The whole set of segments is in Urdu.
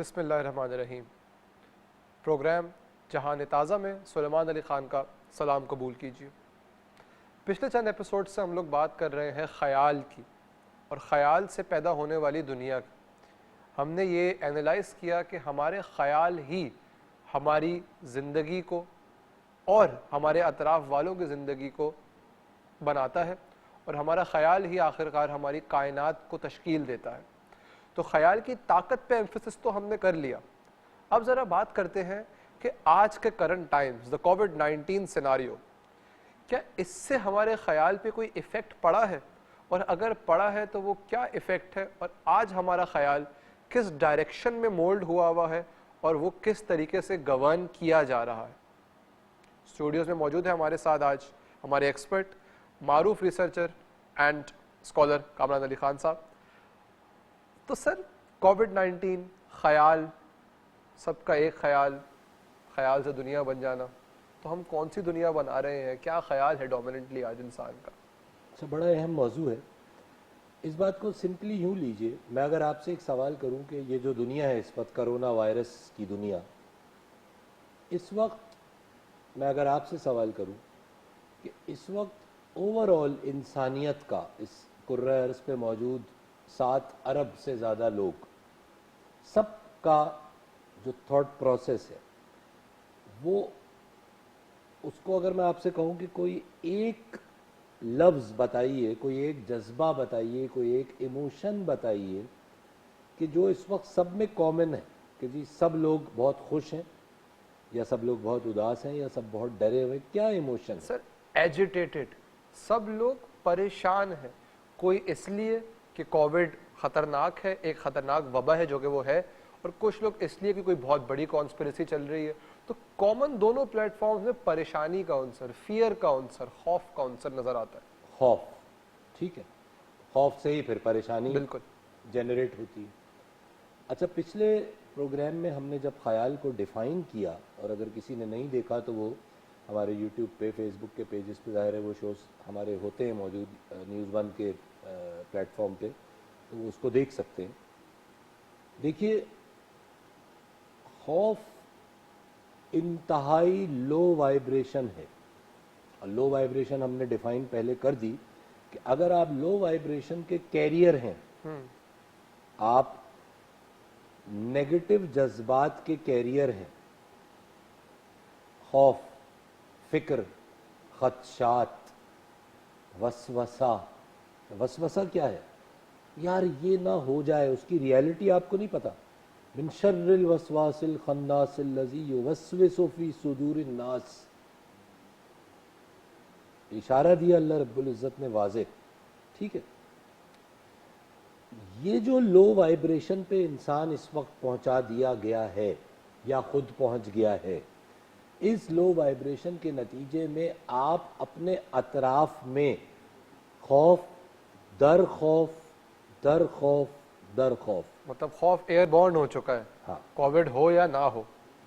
بسم اللہ الرحمن الرحیم. پروگرام جہان تازہ میں سلیمان علی خان کا سلام قبول کیجیے. پچھلے چند ایپیسوڈ سے ہم لوگ بات کر رہے ہیں خیال کی اور خیال سے پیدا ہونے والی دنیا کی. ہم نے یہ اینالائز کیا کہ ہمارے خیال ہی ہماری زندگی کو اور ہمارے اطراف والوں کی زندگی کو بناتا ہے اور ہمارا خیال ہی آخرکار ہماری کائنات کو تشکیل دیتا ہے. تو خیال کی طاقت پہ ایمفیسس تو ہم نے کر لیا. اب ذرا بات کرتے ہیں کہ آج کے current times the COVID-19 scenario, کیا اس سے ہمارے خیال پہ کوئی ایفیکٹ پڑا ہے، اور اگر پڑا ہے تو وہ کیا ایفیکٹ ہے، اور آج ہمارا خیال کس ڈائریکشن میں مولڈ ہوا ہے اور وہ کس طریقے سے گورن کیا جا رہا ہے. اسٹوڈیوز میں موجود ہے ہمارے ساتھ آج ہمارے ایکسپرٹ، معروف researcher and scholar Kamran Ali Khan صاحب. تو سر، کووڈ-19 خیال، سب کا ایک خیال، خیال سے دنیا بن جانا، تو ہم کون سی دنیا بنا رہے ہیں؟ کیا خیال ہے ڈومیننٹلی آج انسان کا؟ اچھا، بڑا اہم موضوع ہے. اس بات کو سمپلی یوں لیجئے، میں اگر آپ سے ایک سوال کروں کہ یہ جو دنیا ہے اس وقت، کرونا وائرس کی دنیا، اس وقت میں اگر آپ سے سوال کروں کہ اس وقت اوور آل انسانیت کا، اس کرۂ ارض پہ موجود 7 ارب سے زیادہ لوگ، سب کا جو تھاٹ پروسیس ہے، وہ اس کو اگر میں آپ سے کہوں کہ کوئی ایک لفظ بتائیے، کوئی ایک جذبہ بتائیے، کوئی ایک ایموشن بتائیے کہ جو اس وقت سب میں کامن ہے، کہ جی سب لوگ بہت خوش ہیں یا سب لوگ بہت اداس ہیں یا سب بہت ڈرے ہوئے، کیا ایموشن ہے؟ سر، ایجیٹیٹڈ، سب لوگ پریشان ہیں. کوئی اس لیے کہ کووڈ خطرناک ہے، ایک خطرناک وبا ہے جو کہ وہ ہے، اور کچھ لوگ اس لیے کہ کوئی بہت بڑی کانسپریسی چل رہی ہے. تو کامن دونوں پلیٹ فارمز میں پریشانی کا عنصر، فیئر کا عنصر، خوف کا عنصر نظر آتا ہے. خوف، ٹھیک ہے، خوف سے ہی پھر پریشانی بالکل جنریٹ ہوتی ہے. اچھا، پچھلے پروگرام میں ہم نے جب خیال کو ڈیفائن کیا، اور اگر کسی نے نہیں دیکھا تو وہ ہمارے یوٹیوب پہ، فیس بک کے پیجز پہ، ظاہر ہے وہ شوز ہمارے ہوتے ہیں موجود نیوز ون کے پلیٹ فارم پہ، تو وہ اس کو دیکھ سکتے ہیں. دیکھیے، خوف انتہائی لو وائبریشن ہے، اور لو وائبریشن ہم نے ڈیفائن پہلے کر دی کہ اگر آپ لو وائبریشن کے کیریئر ہیں، آپ نیگیٹو جذبات کے کیریئر ہیں، خوف، فکر، خدشات، وسوسہ. وسوسہ کیا ہے؟ یار یہ نہ ہو جائے، اس کی ریالٹی آپ کو نہیں پتا. من شر الوسواس الخناس الذی یوسوس فی صدور الناس، اشارہ دیا اللہ رب العزت نے واضح. ٹھیک ہے، یہ جو لو وائبریشن پہ انسان اس وقت پہنچا دیا گیا ہے یا خود پہنچ گیا ہے، اس لو وائبریشن کے نتیجے میں آپ اپنے اطراف میں خوف در خوف در خوف در خوف، مطلب خوف ایئر بورن ہو چکا ہے. ہاں، کووڈ ہو یا نہ ہو.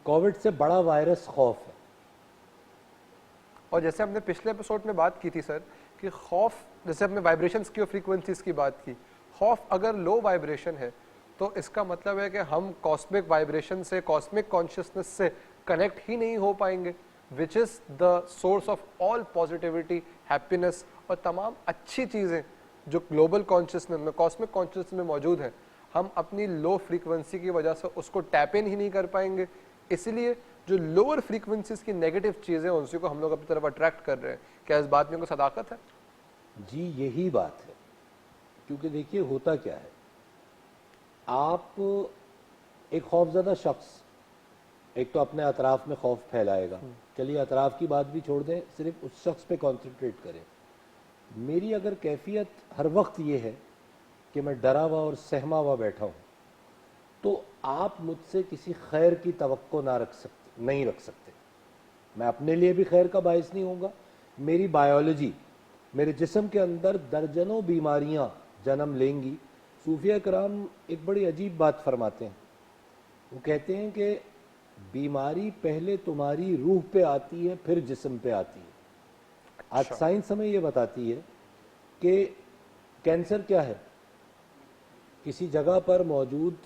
کووڈ سے بڑا وائرس خوف ہے. اور جیسے ہم نے پچھلے ایپیسوڈ میں بات کی تھی سر، کہ خوف، جیسے ہم نے وائبریشنز کی اور فریکوینسیز کی بات کی، خوف اگر لو وائبریشن ہے تو اس کا مطلب ہے کہ ہم کاسمک وائبریشن سے، کاسمک کانشیسنس سے کنیکٹ ہی نہیں ہو پائیں گے، which is the source of all positivity, happiness اور تمام اچھی چیزیں جو گلوبل کانشیسنس میں، کاسمک کانشیسنس میں موجود ہیں. ہم اپنی لو فریکوینسی کی وجہ سے اس کو ٹیپ ان ہی نہیں کر پائیں گے. اسی لیے جو لوور فریکوینسیز کی نیگیٹو چیزیں ہیں اسی کو ہم لوگ اپنی طرف اٹریکٹ کر رہے ہیں. کیا اس بات میں کوئی صداقت ہے؟ جی یہی بات ہے. کیونکہ دیکھیے ہوتا کیا ہے، آپ ایک خوف زدہ شخص ایک تو اپنے اطراف میں خوف پھیلائے گا. چلیے اطراف کی بات بھی چھوڑ دیں، صرف اس شخص پہ کانسنٹریٹ کریں. میری اگر کیفیت ہر وقت یہ ہے کہ میں ڈرا ہوا اور سہما ہوا بیٹھا ہوں، تو آپ مجھ سے کسی خیر کی توقع نہیں رکھ سکتے. میں اپنے لیے بھی خیر کا باعث نہیں ہوں گا. میری بایولوجی، میرے جسم کے اندر درجنوں بیماریاں جنم لیں گی. صوفیہ کرام ایک بڑی عجیب بات فرماتے ہیں. وہ کہتے ہیں کہ بیماری پہلے تمہاری روح پہ آتی ہے، پھر جسم پہ آتی ہے. آج سائنس ہمیں یہ بتاتی ہے کہ کینسر کیا ہے. کسی جگہ پر موجود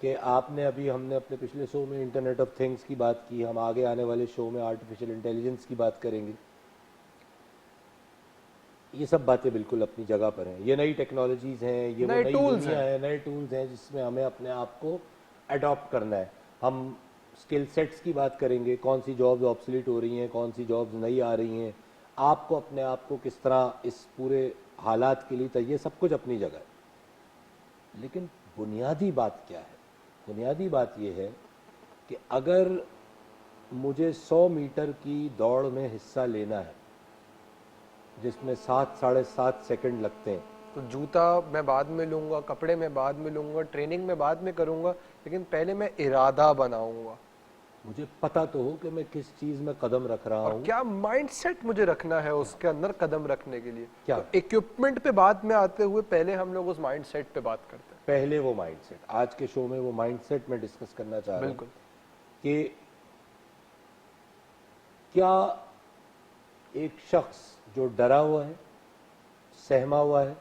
کہ آپ نے ابھی ہم نے اپنے پچھلے شو میں انٹرنیٹ آف تھنگس کی بات کی, ہم آگے آنے والے شو میں آرٹیفیشل انٹیلیجنس کی بات کریں گے. یہ سب باتیں بالکل اپنی جگہ پر ہیں. یہ نئی ٹیکنالوجیز ہیں, یہ وہ نئے نئی ٹولز دنیا ہیں. ہے, نئے ٹولز ہیں جس میں ہمیں اپنے آپ کو اڈاپٹ کرنا ہے. ہم اسکل سیٹس کی بات کریں گے, کون سی جابز آبسلیٹ ہو رہی ہیں, کون سی جابز نئی آ رہی ہیں, آپ کو اپنے آپ کو کس طرح اس پورے حالات کے لیے, یہ سب کچھ اپنی جگہ ہے. لیکن بنیادی بات کیا ہے؟ بنیادی بات یہ ہے کہ اگر مجھے 100 میٹر کی دوڑ میں حصہ لینا ہے جس میں 7-7.5 سیکنڈ لگتے ہیں, تو جوتا میں بعد میں لوں گا, کپڑے میں بعد میں لوں گا, ٹریننگ میں بعد میں کروں گا, لیکن پہلے میں ارادہ بناؤں گا. مجھے پتا تو ہو کہ میں کس چیز میں قدم رکھ رہا اور ہوں. کیا مائنڈ سیٹ مجھے رکھنا ہے اس کے اندر قدم رکھنے کے لیے. کیا تو ایکوپمنٹ پہ بعد میں آتے ہوئے پہلے ہم لوگ اس مائنڈ سیٹ پہ بات کرتے ہیں. پہلے وہ مائنڈ سیٹ, آج کے شو میں وہ مائنڈ سیٹ میں ڈسکس کرنا چاہ رہا ہوں بالکل. کہ کیا ایک شخص جو ڈرا ہوا ہے, سہما ہوا ہے,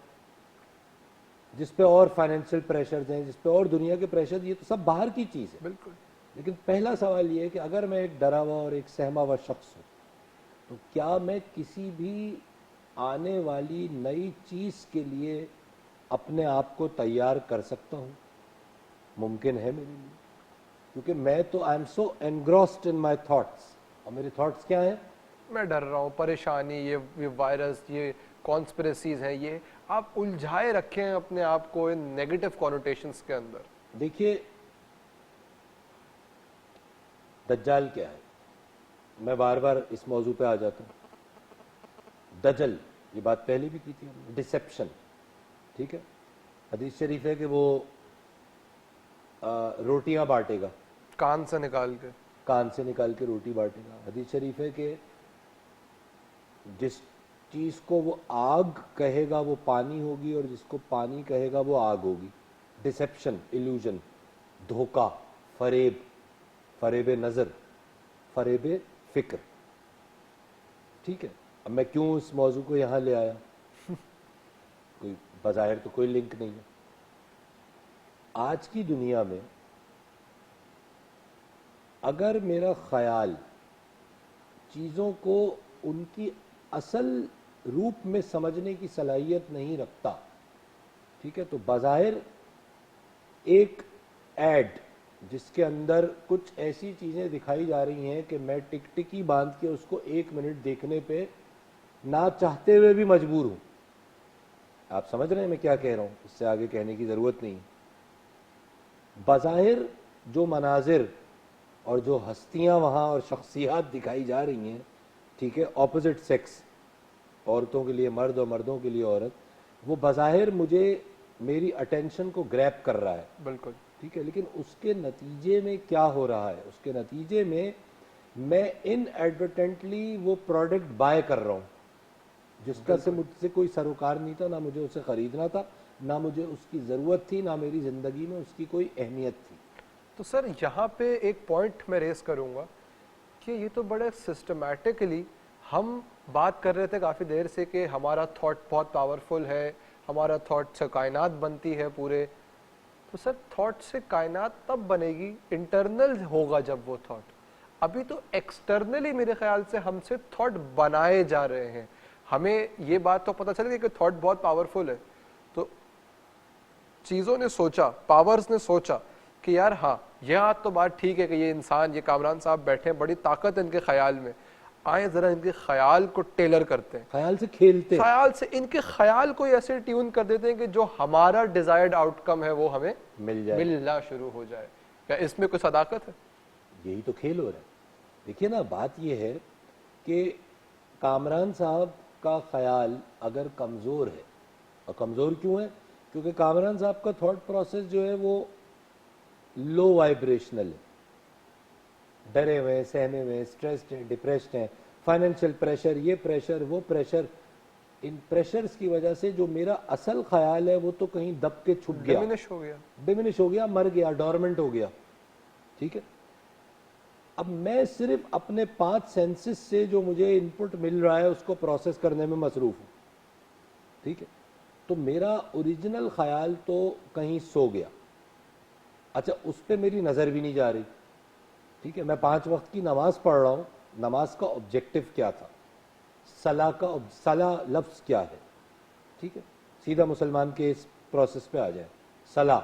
جس پہ اور فائنینشیل پریشرز ہیں, جس پہ اور دنیا کے پریشر, یہ تو سب باہر کی چیز ہے. بالکل. لیکن پہلا سوال یہ ہے کہ اگر میں ایک ڈرا ہوا اور ایک سہما ہوا شخص ہوں, تو کیا میں کسی بھی آنے والی نئی چیز کے لیے اپنے آپ کو تیار کر سکتا ہوں؟ ممکن ہے میرے لیے, کیونکہ میں تو I am so انگراسڈ in my thoughts. اور میرے تھاٹس کیا ہیں؟ میں ڈر رہا ہوں, پریشانی, یہ وائرس, یہ کانسپریسیز ہیں, یہ آپ الجھائے رکھے ہیں اپنے آپ کو ان نیگیٹو کونوٹیشنز کے اندر. دیکھیے دجال کیا ہے, میں بار بار اس موضوع پہ آ جاتا ہوں. دجل, یہ بات پہلے بھی کی تھی ہم نے, ڈسیپشن. ٹھیک ہے, حدیث شریف ہے کہ وہ روٹیاں بانٹے گا, کان سے نکال کے. کان سے نکال کے روٹی بانٹے گا. حدیث شریف ہے کہ جس چیز کو وہ آگ کہے گا وہ پانی ہوگی, اور جس کو پانی کہے گا وہ آگ ہوگی. ڈسیپشن, ایلوژن, دھوکہ, فریب, فریب نظر, فریب فکر. ٹھیک ہے, اب میں کیوں اس موضوع کو یہاں لے آیا؟ کوئی بظاہر تو کوئی لنک نہیں ہے. آج کی دنیا میں اگر میرا خیال چیزوں کو ان کی اصل روپ میں سمجھنے کی صلاحیت نہیں رکھتا, ٹھیک ہے, تو بظاہر ایک ایڈ جس کے اندر کچھ ایسی چیزیں دکھائی جا رہی ہیں کہ میں ٹک ٹکی باندھ کے اس کو 1 منٹ دیکھنے پہ نہ چاہتے ہوئے بھی مجبور ہوں. آپ سمجھ رہے ہیں میں کیا کہہ رہا ہوں؟ اس سے آگے کہنے کی ضرورت نہیں. بظاہر جو مناظر اور جو ہستیاں وہاں اور شخصیات دکھائی جا رہی ہیں, ٹھیک ہے, اپوزٹ سیکس, عورتوں کے لیے مرد اور مردوں کے لیے عورت, وہ بظاہر مجھے میری اٹینشن کو گریب کر رہا ہے. بالکل. ٹھیک ہے, لیکن اس کے نتیجے میں کیا ہو رہا ہے؟ اس کے نتیجے میں ان ایڈورٹنٹلی وہ پروڈکٹ بائی کر رہا ہوں جس کا سے مجھ سے کوئی سروکار نہیں تھا, نہ مجھے اسے خریدنا تھا, نہ مجھے اس کی ضرورت تھی, نہ میری زندگی میں اس کی کوئی اہمیت تھی. تو سر یہاں پہ ایک پوائنٹ میں ریز کروں گا کہ یہ تو بڑے سسٹمیٹکلی ہم بات کر رہے تھے کافی دیر سے کہ ہمارا تھاٹ بہت پاورفل ہے, ہمارا تھاٹ سے کائنات بنتی ہے پورے. تو سر تھاٹ سے کائنات تب بنے گی, انٹرنل ہوگا جب وہ تھاٹ. ابھی تو ایکسٹرنلی میرے خیال سے ہم سے تھاٹ بنائے جا رہے ہیں. ہمیں یہ بات تو پتہ چل گئی کہ تھاٹ بہت پاورفل ہے, تو چیزوں نے سوچا, پاورز نے سوچا کہ یار ہاں یہ تو بات ٹھیک ہے کہ یہ انسان, یہ کامران صاحب بیٹھے ہیں, بڑی طاقت ہے ان کے خیال میں, آئیں ذرا ان کے خیال کو ٹیلر کرتے ہیں, خیال سے کھیلتے, خیال سے ان کے خیال کو ایسے ٹیون کر دیتے ہیں کہ جو ہمارا ڈیزائرڈ آؤٹ کم ہے وہ ہمیں مل جائے, ملنا شروع ہو جائے. کیا اس میں کوئی صداقت ہے؟ یہی تو کھیل ہو رہا ہے. دیکھیے نا, بات یہ ہے کہ کامران صاحب کا خیال اگر کمزور ہے, اور کمزور کیوں ہے؟ کیونکہ کامران صاحب کا تھاٹ پروسیس جو ہے وہ لو وائبریشنل ہے, ڈرے ہوئے, سہمے ہوئے, سٹریسڈ ہیں, ڈپریسڈ ہیں, فائنینشیل پریشر, یہ پریشر, وہ پریشر. ان پریشرز کی وجہ سے جو میرا اصل خیال ہے وہ تو کہیں دب کے چھپ گیا, ڈیمینش ہو گیا, ڈیمینش ہو گیا, مر گیا, ڈورمنٹ ہو گیا. ٹھیک ہے, اب میں صرف اپنے 5 سینسز سے جو مجھے ان پٹ مل رہا ہے اس کو پروسیس کرنے میں مصروف ہوں. ٹھیک ہے, تو میرا اوریجنل خیال تو کہیں سو گیا. اچھا اس پہ میری نظر بھی نہیں جا رہی, ٹھیک ہے, میں 5 وقت کی نماز پڑھ رہا ہوں, نماز کا آبجیکٹو کیا تھا, صلاح لفظ کیا ہے, ٹھیک ہے, سیدھا مسلمان کے اس پروسیس پہ آ جائے. صلاح,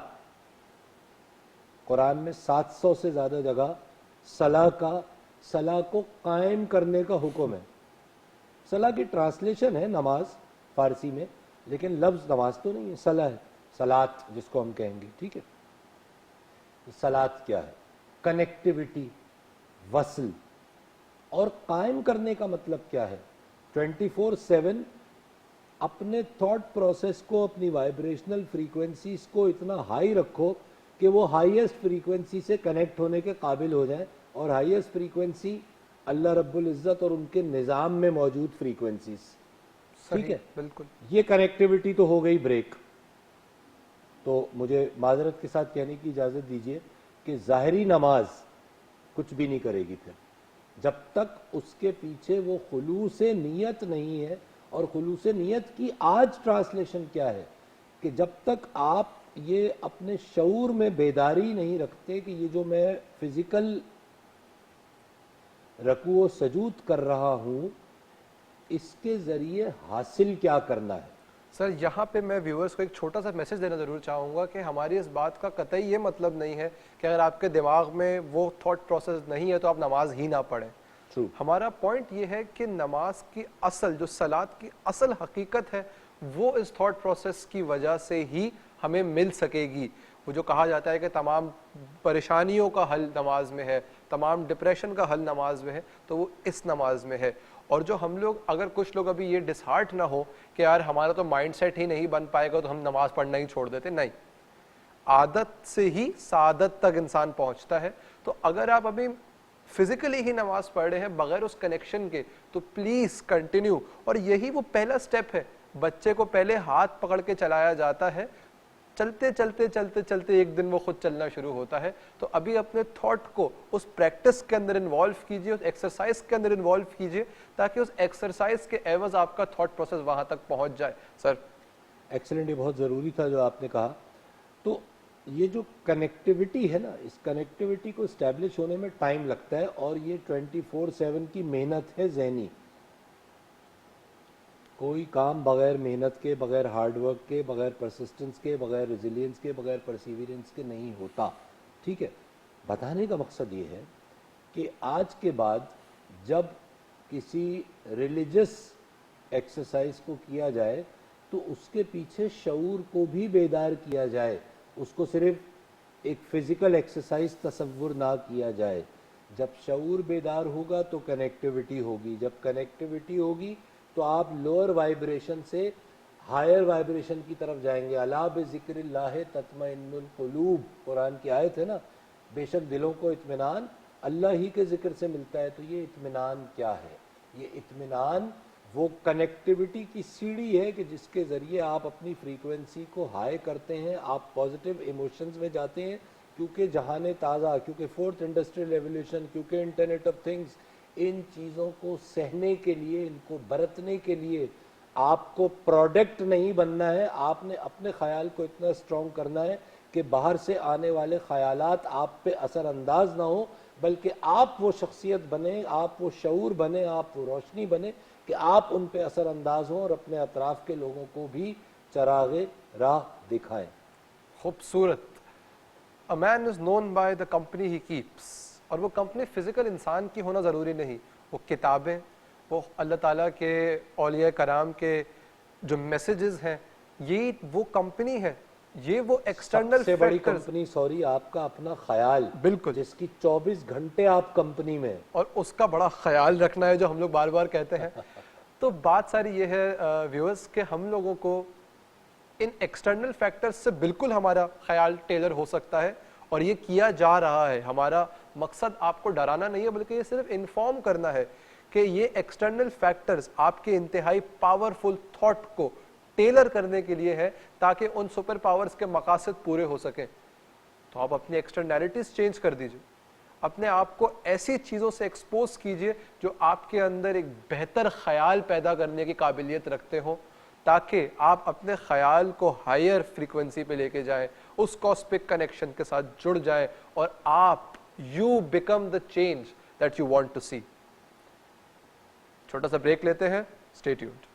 قرآن میں 700 سے زیادہ جگہ صلاح کو قائم کرنے کا حکم ہے. صلاح کی ٹرانسلیشن ہے نماز فارسی میں, لیکن لفظ نماز تو نہیں ہے, صلاح ہے, صلات جس کو ہم کہیں گے, ٹھیک ہے. صلات کیا ہے؟ کنیکٹیوٹی, وصل. اور قائم کرنے کا مطلب کیا ہے؟ 24/7 اپنے تھاٹ پروسیس کو, اپنی وائبریشنل فریکوینسیز کو اتنا ہائی رکھو کہ وہ ہائیسٹ فریکوینسی سے کنیکٹ ہونے کے قابل ہو جائیں, اور ہائیسٹ فریکوینسی اللہ رب العزت اور ان کے نظام میں موجود فریکوینسیز, ٹھیک ہے. بالکل, یہ کنیکٹیوٹی تو ہو گئی بریک. تو مجھے معذرت کے ساتھ کہنے کی اجازت دیجیے کہ ظاہری نماز کچھ بھی نہیں کرے گی پھر, جب تک اس کے پیچھے وہ خلوص نیت نہیں ہے. اور خلوص نیت کی آج ٹرانسلیشن کیا ہے کہ جب تک آپ یہ اپنے شعور میں بیداری نہیں رکھتے کہ یہ جو میں فزیکل رکوع و سجود کر رہا ہوں اس کے ذریعے حاصل کیا کرنا ہے. سر یہاں پہ میں ویورز کو ایک چھوٹا سا میسج دینا ضرور چاہوں گا کہ ہماری اس بات کا قطعی یہ مطلب نہیں ہے کہ اگر آپ کے دماغ میں وہ تھاٹ پروسیس نہیں ہے تو آپ نماز ہی نہ پڑھیں. ہمارا پوائنٹ یہ ہے کہ نماز کی اصل, جو صلات کی اصل حقیقت ہے, وہ اس تھاٹ پروسیس کی وجہ سے ہی ہمیں مل سکے گی. وہ جو کہا جاتا ہے کہ تمام پریشانیوں کا حل نماز میں ہے, تمام ڈپریشن کا حل نماز میں ہے, تو وہ اس نماز میں ہے. اور جو ہم لوگ, اگر کچھ لوگ ابھی یہ ڈسہارٹ نہ ہو کہ یار ہمارا تو مائنڈ سیٹ ہی نہیں بن پائے گا تو ہم نماز پڑھنا ہی چھوڑ دیتے, نہیں, عادت سے ہی سعادت تک انسان پہنچتا ہے. تو اگر آپ ابھی فزیکلی ہی نماز پڑھ رہے ہیں بغیر اس کنیکشن کے, تو پلیز کنٹینیو. اور یہی وہ پہلا سٹیپ ہے. بچے کو پہلے ہاتھ پکڑ کے چلایا جاتا ہے, چلتے چلتے چلتے چلتے ایک دن وہ خود چلنا شروع ہوتا ہے. تو ابھی اپنے تھاٹ کو اس پریکٹس کے اندر انوالو کیجئے, اس ایکسرسائز کے اندر انوالو کیجئے, تاکہ اس ایکسرسائز کے عوض آپ کا تھاٹ پروسیس وہاں تک پہنچ جائے. سر ایکسلنٹ, یہ بہت ضروری تھا جو آپ نے کہا. تو یہ جو کنیکٹیوٹی ہے نا, اس کنیکٹیوٹی کو اسٹیبلش ہونے میں ٹائم لگتا ہے, اور یہ 24/7 کی محنت ہے ذہنی. کوئی کام بغیر محنت کے, بغیر ہارڈ ورک کے, بغیر پرسسٹنس کے, بغیر ریزیلینس کے, بغیر پرسیورنس کے نہیں ہوتا, ٹھیک ہے. بتانے کا مقصد یہ ہے کہ آج کے بعد جب کسی ریلیجس ایکسرسائز کو کیا جائے تو اس کے پیچھے شعور کو بھی بیدار کیا جائے, اس کو صرف ایک فزیکل ایکسرسائز تصور نہ کیا جائے. جب شعور بیدار ہوگا تو کنیکٹیوٹی ہوگی, جب کنیکٹیوٹی ہوگی تو آپ لوور وائبریشن سے ہائر وائبریشن کی طرف جائیں گے. الا بذکر اللہ تطمئن القلوب, قرآن کی آیت ہے نا, بے شک دلوں کو اطمینان اللہ ہی کے ذکر سے ملتا ہے. تو یہ اطمینان کیا ہے؟ یہ اطمینان وہ کنیکٹیوٹی کی سیڑھی ہے کہ جس کے ذریعے آپ اپنی فریکوینسی کو ہائی کرتے ہیں, آپ پازیٹیو ایموشنز میں جاتے ہیں. کیونکہ جہان تازہ, کیونکہ 4th انڈسٹریل ریولیوشن, کیونکہ انٹرنیٹ آف تھنگز, ان چیزوں کو سہنے کے لیے, ان کو برتنے کے لیے آپ کو پروڈکٹ نہیں بننا ہے. آپ نے اپنے خیال کو اتنا اسٹرانگ کرنا ہے کہ باہر سے آنے والے خیالات آپ پہ اثر انداز نہ ہو, بلکہ آپ وہ شخصیت بنیں, آپ وہ شعور بنیں, آپ وہ روشنی بنیں کہ آپ ان پہ اثر انداز ہوں اور اپنے اطراف کے لوگوں کو بھی چراغ راہ دکھائیں. خوبصورت. A man is known by the company he keeps. اور وہ کمپنی فزیکل انسان کی ہونا ضروری نہیں, وہ کتابیں, وہ اللہ تعالیٰ کے اولیاء کرام کے جو میسیجز ہیں, یہ وہ کمپنی ہے. یہ وہ ایکسٹرنل سب سے بڑی کمپنی, سوری, آپ کا اپنا خیال, بالکل, جس کی 24 گھنٹے آپ کمپنی میں, اور اس کا بڑا خیال رکھنا ہے جو ہم لوگ بار بار کہتے ہیں. تو بات ساری یہ ہے ویورز کہ ہم لوگوں کو ان ایکسٹرنل فیکٹرز سے بالکل ہمارا خیال ٹیلر ہو سکتا ہے, اور یہ کیا جا رہا ہے. ہمارا مقصد آپ کو ڈرانا نہیں ہے, بلکہ یہ صرف انفارم کرنا ہے کہ یہ ایکسٹرنل فیکٹرز آپ کے انتہائی پاورفل تھاٹ کو ٹیلر کرنے کے لیے ہے, تاکہ ان سپر پاورز کے مقاصد پورے ہو سکیں. تو آپ اپنی ایکسٹرنیلٹیز چینج کر دیجئے, اپنے آپ کو ایسی چیزوں سے ایکسپوز کیجئے جو آپ کے اندر ایک بہتر خیال پیدا کرنے کی قابلیت رکھتے ہوں. تاکہ آپ اپنے خیال کو ہائر فریکوینسی پہ لے کے جائیں, اس کاسمک کنیکشن کے ساتھ جڑ جائیں, اور آپ you become the change that you want to see. چھوٹا سا بریک لیتے ہیں, stay tuned.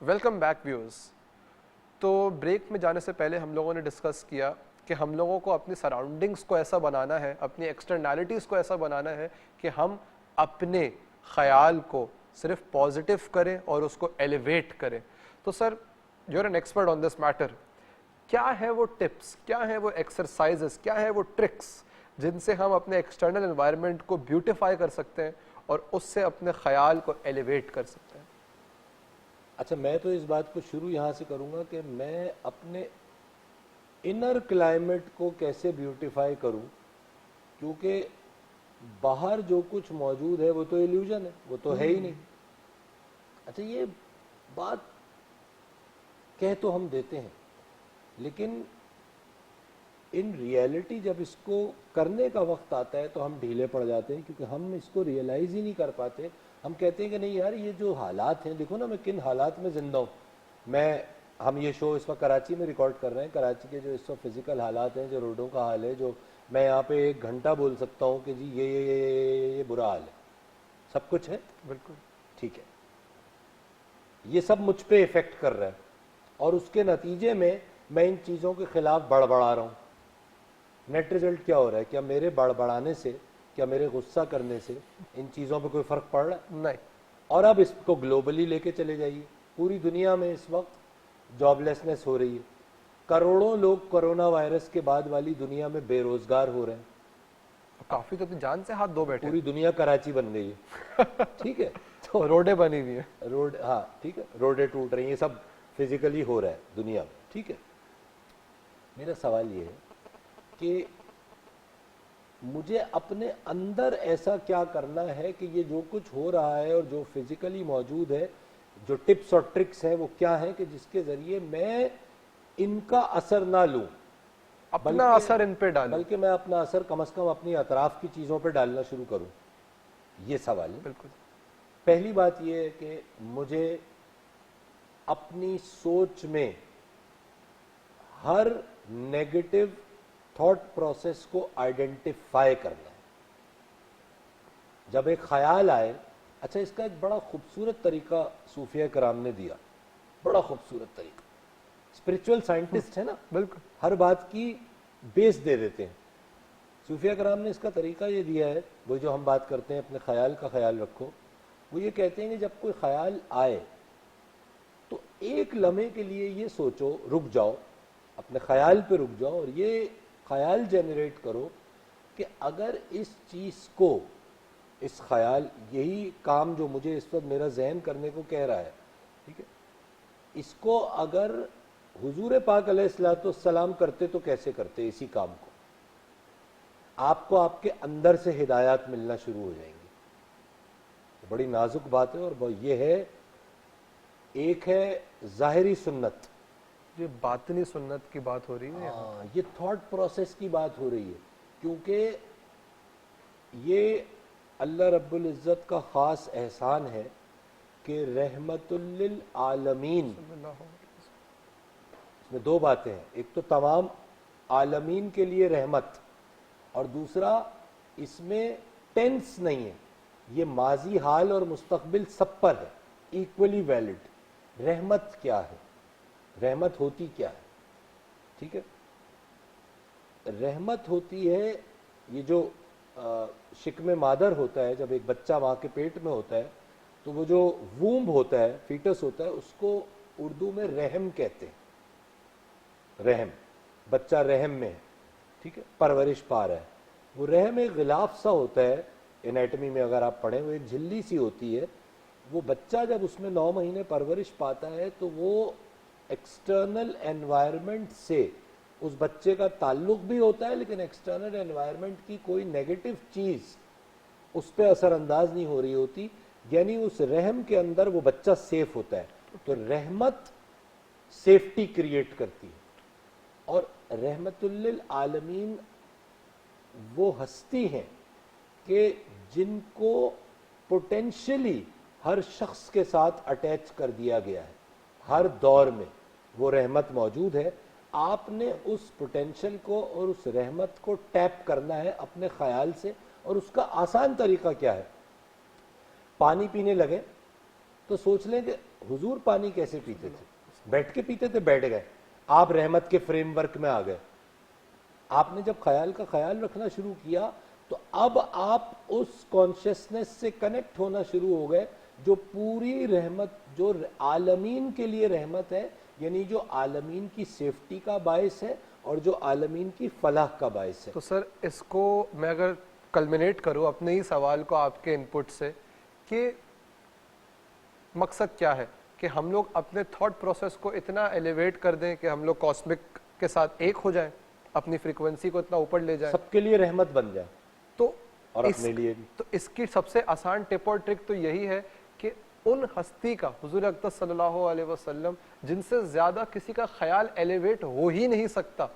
Welcome back viewers. تو بریک میں جانے سے پہلے ہم لوگوں نے ڈسکس کیا کہ ہم لوگوں کو اپنی سراؤنڈنگس کو ایسا بنانا ہے, اپنی ایکسٹرنالٹیز کو ایسا بنانا ہے کہ ہم اپنے خیال کو صرف پازیٹیو کریں اور اس کو ایلیویٹ کریں. تو sir, you are an expert on this matter. کیا ہے وہ ٹپس, کیا ہے وہ ایکسرسائزز, کیا ہے وہ ٹرکس جن سے ہم اپنے ایکسٹرنل انوائرمنٹ کو بیوٹیفائی کر سکتے ہیں اور اس سے اپنے خیال کو ایلیویٹ کر سکتے ہیں؟ اچھا, میں تو اس بات کو شروع یہاں سے کروں گا کہ میں اپنے انر کلائمیٹ کو کیسے بیوٹیفائی کروں, کیونکہ باہر جو کچھ موجود ہے وہ تو ایلیوژن ہے, وہ تو ہے ہی نہیں. اچھا, یہ بات کہہ تو ہم دیتے ہیں, لیکن ان ریئلٹی جب اس کو کرنے کا وقت آتا ہے تو ہم ڈھیلے پڑ جاتے ہیں, کیونکہ ہم اس کو ریئلائز ہی نہیں کر پاتے. ہم کہتے ہیں کہ نہیں یار, یہ جو حالات ہیں, دیکھو نا میں کن حالات میں زندہ ہوں. ہم یہ شو اس وقت کراچی میں ریکارڈ کر رہے ہیں. کراچی کے جو اس وقت فزیکل حالات ہیں, جو روڈوں کا حال ہے, جو میں یہاں پہ 1 گھنٹہ بول سکتا ہوں کہ جی یہ برا حال ہے, سب کچھ ہے. بالکل ٹھیک ہے, یہ سب مجھ پہ افیکٹ کر رہا ہے, اور اس کے نتیجے میں ان چیزوں کے خلاف بڑبڑا رہا ہوں. نیٹ ریزلٹ کیا ہو رہا ہے؟ کیا میرے بڑبڑانے سے, کیا میرے غصہ کرنے سے ان چیزوں پہ کوئی فرق پڑ رہا ہے؟ نہیں. اور اب اس کو گلوبلی لے کے چلے جائیے. پوری دنیا میں اس وقت جاب لیسنس ہو رہی ہے. کروڑوں لوگ کرونا وائرس کے بعد والی دنیا میں بے روزگار ہو رہے ہیں. کافی تو جان سے ہاتھ دھو بیٹھے. پوری دنیا کراچی بن گئی ہے. ٹھیک ہے, تو روڈیں بنی ہوئی ہیں, روڈ, ہاں ٹھیک ہے, روڈیں ٹوٹ رہی ہیں. یہ سب فزیکلی ہو رہا ہے دنیا میں. ٹھیک ہے, میرا سوال یہ ہے کہ مجھے اپنے اندر ایسا کیا کرنا ہے کہ یہ جو کچھ ہو رہا ہے اور جو فزیکلی موجود ہے, جو ٹپس اور ٹرکس ہیں وہ کیا ہیں کہ جس کے ذریعے میں ان کا اثر نہ لوں, اپنا اثر ان پہ ڈالیں, بلکہ میں اپنا اثر کم از کم اپنی اطراف کی چیزوں پہ ڈالنا شروع کروں. یہ سوال ہے. بالکل. پہلی بات یہ ہے کہ مجھے اپنی سوچ میں ہر نیگیٹو تھاٹ پروسیس کو آئیڈینٹیفائی کرنا ہے. جب ایک خیال آئے, اچھا اس کا ایک بڑا خوبصورت طریقہ صوفیہ کرام نے دیا, بڑا خوبصورت طریقہ. اسپرچول سائنٹسٹ ہے نا, بالکل, ہر بات کی بیس دے دیتے ہیں. صوفیہ کرام نے اس کا طریقہ یہ دیا ہے, وہ جو ہم بات کرتے ہیں اپنے خیال کا خیال رکھو, وہ یہ کہتے ہیں کہ جب کوئی خیال آئے تو ایک لمحے کے لیے یہ سوچو, رک جاؤ, اپنے خیال پہ رک جاؤ, اور یہ خیال جنریٹ کرو کہ اگر اس چیز کو, اس خیال, یہی کام جو مجھے اس وقت میرا ذہن کرنے کو کہہ رہا ہے, ٹھیک ہے, اس کو اگر حضور پاک علیہ الصلوۃ والسلام کرتے تو کیسے کرتے اسی کام کو؟ آپ کو آپ کے اندر سے ہدایات ملنا شروع ہو جائیں گی. بڑی نازک بات ہے, اور یہ ہے, ایک ہے ظاہری سنت, یہ باطنی سنت کی بات ہو رہی ہے. یہ تھاٹ پروسیس کی بات ہو رہی ہے, کیونکہ یہ اللہ رب العزت کا خاص احسان ہے کہ رحمت للعالمین, اس میں 2 باتیں ہیں, ایک تو تمام عالمین کے لیے رحمت, اور دوسرا اس میں ٹینس نہیں ہے, یہ ماضی, حال اور مستقبل سب پر ہے, ایکولی ویلڈ. رحمت کیا ہے, رحمت ہوتی کیا ہے؟ ٹھیک ہے, رحمت ہوتی ہے یہ جو شکم مادر ہوتا ہے, جب ایک بچہ ماں کے پیٹ میں ہوتا ہے تو وہ جو وومب ہوتا ہے, فیٹس ہوتا ہے, اس کو اردو میں رحم کہتے ہیں. رحم, بچہ رحم میں ہے, ٹھیک ہے, پرورش پا رہا ہے. وہ رحم ایک غلاف سا ہوتا ہے, انیٹمی میں اگر آپ پڑھیں وہ ایک جھلی سی ہوتی ہے. وہ بچہ جب اس میں 9 مہینے پرورش پاتا ہے تو وہ ایکسٹرنل انوائرمنٹ سے اس بچے کا تعلق بھی ہوتا ہے, لیکن ایکسٹرنل انوائرمنٹ کی کوئی نیگیٹو چیز اس پہ اثر انداز نہیں ہو رہی ہوتی, یعنی اس رحم کے اندر وہ بچہ سیف ہوتا ہے. تو رحمت سیفٹی کریٹ کرتی ہے. اور رحمت للعالمین وہ ہستی ہیں کہ جن کو پوٹینشلی ہر شخص کے ساتھ اٹیچ کر دیا گیا ہے. ہر دور میں وہ رحمت موجود ہے. آپ نے اس پوٹینشل کو اور اس رحمت کو ٹیپ کرنا ہے اپنے خیال سے. اور اس کا آسان طریقہ کیا ہے؟ پانی پینے لگے تو سوچ لیں کہ حضور پانی کیسے پیتے تھے؟ بیٹھ کے پیتے تھے، بیٹھ گئے، آپ رحمت کے فریم ورک میں آ گئے. آپ نے جب خیال کا خیال رکھنا شروع کیا تو اب آپ اس کانشیسنس سے کنیکٹ ہونا شروع ہو گئے جو پوری رحمت، جو عالمین کے لیے رحمت ہے، یعنی جو عالمین کی سیفٹی کا باعث ہے اور جو عالمین کی فلاح کا باعث ہے. تو سر اس کو میں اگر کلمنیٹ کروں اپنے ہی سوال کو آپ کے انپٹ سے کہ مقصد کیا ہے کہ ہم لوگ اپنے تھاٹ پروسیس کو اتنا ایلیویٹ کر دیں کہ ہم لوگ کاسمک کے ساتھ ایک ہو جائیں، اپنی فریکوینسی کو اتنا اوپر لے جائیں، سب کے لیے رحمت بن جائے تو اور اپنے لیے بھی. تو اس کی سب سے آسان ٹپ اور ٹرک تو یہی ہے کہ ان ہستی کا، حضور اقدس صلی اللہ علیہ وسلم، جن سے زیادہ کسی کا خیال ایلیویٹ ہو ہی نہیں سکتا،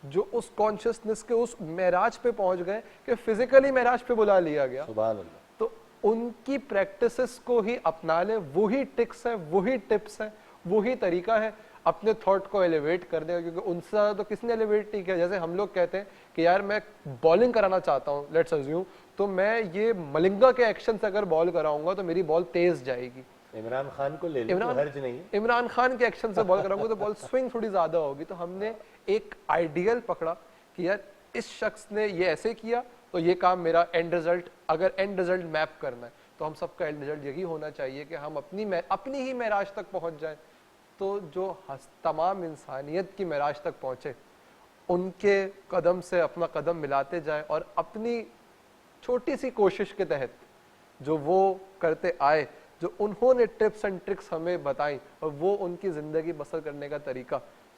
جو اس کانشیسنس کے اس معراج پہ پہنچ گئے کہ فزیکلی معراج پہ بلا لیا گیا، سبحان اللہ. تو ان کی پریکٹسز کو ہی اپنا لیں. وہی ٹکس ہیں، وہی ٹپس ہیں، وہی طریقہ ہے اپنے تھاٹ کو ایلیویٹ کرنے کا. کیونکہ ان سے زیادہ تو کسی نے ایلیویٹ نہیں کیا. جیسے ہم لوگ کہتے ہیں کہ یار میں بالنگ کرانا چاہتا ہوں، لیٹس ازیوم، تو میں یہ ملنگا کے ایکشن سے اگر بال کراؤں گا تو میری بال تیز جائے گی. عمران خان کو لے لیں تو حرج نہیں ہے. عمران خان کے ایکشن سے بال کراؤں گا تو بال سوئنگ تھوڑی زیادہ ہوگی. تو ہم نے ایک آئیڈیل پکڑا کہ یار اس شخص نے یہ ایسے کیا تو یہ کام میرا اینڈ رزلٹ، اگر اینڈ رزلٹ میپ کرنا ہے تو ہم سب کا اینڈ رزلٹ یہی ہونا چاہیے کہ ہم اپنی ہی معراج تک پہنچ جائیں. تو جو تمام انسانیت کی معراج تک پہنچے ان کے قدم سے اپنا قدم ملاتے جائیں اور اپنی چھوٹی سی کوشش کے تحت جو وہ کرتے آئے، جو انہوں نے ٹپس اینڈ ٹرکس ہمیں بتائیں اور وہ ان کی زندگی بسر کرنے کا طریقہ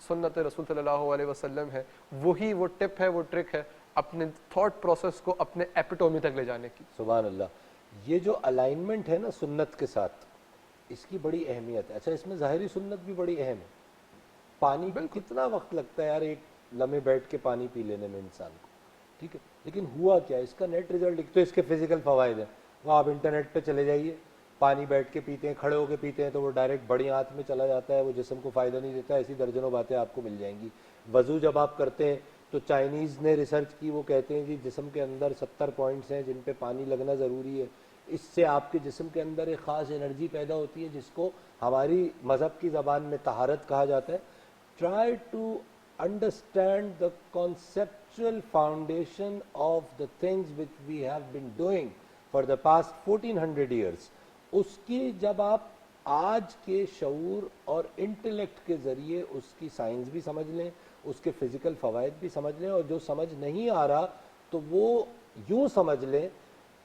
سنت رسول صلی اللہ علیہ وسلم ہے، وہی وہ ٹپ ہے، وہ ٹرک ہے اپنے تھاٹ پروسیس کو اپنے ایپیٹومی تک لے جانے کی. سبحان اللہ. یہ جو الائنمنٹ ہے نا سنت کے ساتھ، اس کی بڑی اہمیت ہے. اچھا اس میں ظاہری سنت بھی بڑی اہم ہے. پانی کو کتنا وقت لگتا ہے یار ایک لمحے بیٹھ کے پانی پی لینے میں انسان کو، ٹھیک ہے، لیکن ہوا کیا اس کا نیٹ ریزلٹ. ایک تو اس کے فزیکل فوائد ہیں، وہ آپ انٹرنیٹ پہ چلے جائیے، پانی بیٹھ کے پیتے ہیں، کھڑے ہو کے پیتے ہیں تو وہ ڈائریکٹ بڑی آنت میں چلا جاتا ہے، وہ جسم کو فائدہ نہیں دیتا. ایسی درجنوں باتیں آپ کو مل جائیں گی. وضو جب آپ کرتے ہیں تو چائنیز نے ریسرچ کی، وہ کہتے ہیں جی جسم کے اندر 70 پوائنٹس ہیں جن پہ پانی لگنا ضروری ہے. اس سے آپ کے جسم کے اندر ایک خاص انرجی پیدا ہوتی ہے جس کو ہماری مذہب کی زبان میں طہارت کہا جاتا ہے. Try to understand the conceptual foundation of the things which we have been doing for the past 1400 years. اس کی جب آپ آج کے شعور اور انٹلیکٹ کے ذریعے اس کی سائنس بھی سمجھ لیں، اس کے فزیکل فوائد بھی سمجھ لیں، اور جو سمجھ نہیں آ رہا تو وہ یوں سمجھ لیں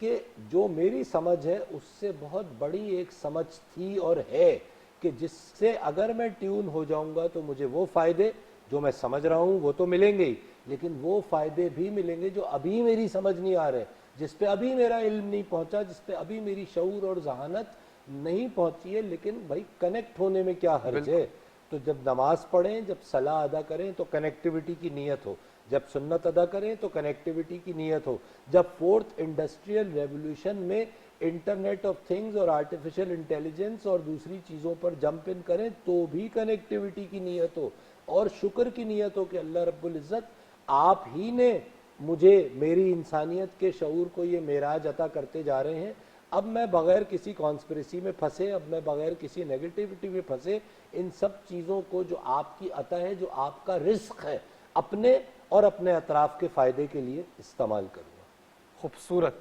کہ جو میری سمجھ ہے اس سے بہت بڑی ایک سمجھ تھی اور ہے، کہ جس سے اگر میں ٹیون ہو جاؤں گا تو مجھے وہ فائدے جو میں سمجھ رہا ہوں وہ تو ملیں گے ہی، لیکن وہ فائدے بھی ملیں گے جو ابھی میری سمجھ نہیں آ رہے، جس پہ ابھی میرا علم نہیں پہنچا، جس پہ ابھی میری شعور اور ذہانت نہیں پہنچی ہے. لیکن بھائی کنیکٹ ہونے میں کیا حرج ہے؟ تو جب نماز پڑھیں، جب صلاح ادا کریں تو کنیکٹیوٹی کی نیت ہو، جب سنت ادا کریں تو کنیکٹیوٹی کی نیت ہو، جب فورتھ انڈسٹریل ریولوشن میں انٹرنیٹ آف تھنگز اور آرٹیفیشل انٹیلیجنس اور دوسری چیزوں پر جمپ ان کریں تو بھی کنیکٹیوٹی کی نیت ہو، اور شکر کی نیت ہو کہ اللہ رب العزت آپ ہی نے مجھے میری انسانیت کے شعور کو یہ معراج عطا کرتے جا رہے ہیں. اب میں بغیر کسی کانسپریسی میں پھنسے، اب میں بغیر کسی نیگیٹیوٹی میں پھنسے، ان سب چیزوں کو جو آپ کی عطا ہے، جو آپ کا رزق ہے، اپنے اور اپنے اطراف کے فائدے کے لیے استعمال کروں گا. خوبصورت.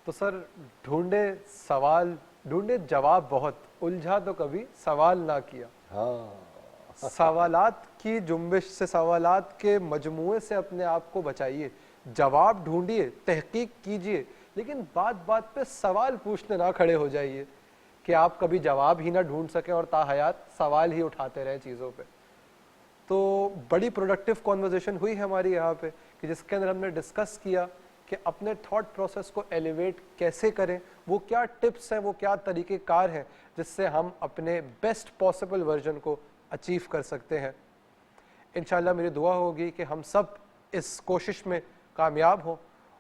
تو سر ڈھونڈے جواب بہت، الجھا تو کبھی سوال نہ کیا. ہاں، سوالات کی جنبش سے، سوالات کے مجموعے سے اپنے آپ کو بچائیے، جواب ڈھونڈیے، تحقیق کیجئے، لیکن بات بات پہ سوال پوچھنے نہ کھڑے ہو جائیے کہ آپ کبھی جواب ہی نہ ڈھونڈ سکیں اور تاحیات سوال ہی اٹھاتے رہیں چیزوں پہ. تو بڑی پروڈکٹیو کانورزیشن ہوئی ہے ہماری یہاں پہ کہ جس کے اندر ہم نے ڈسکس کیا کہ اپنے تھاٹ پروسیس کو ایلیویٹ کیسے کریں، وہ کیا ٹپس ہیں، وہ کیا طریقہ کار ہیں جس سے ہم اپنے بیسٹ پاسبل ورژن کو اچیو کر سکتے ہیں. انشاءاللہ میری دعا ہوگی کہ ہم سب اس کوشش میں کامیاب ہوں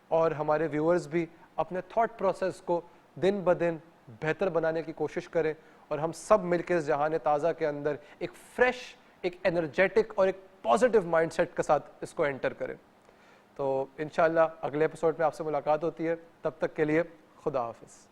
اور ہمارے ویورز بھی اپنے تھاٹ پروسیس کو دن بدن بہتر بنانے کی کوشش کریں اور ہم سب مل کے اس جہان تازہ کے اندر ایک فریش, ایک انرجیٹک اور ایک پازیٹیو مائنڈ سیٹ کے ساتھ اس کو انٹر کریں. تو انشاءاللہ اگلے ایپیسوڈ میں آپ سے ملاقات ہوتی ہے. تب تک کے لیے خدا حافظ.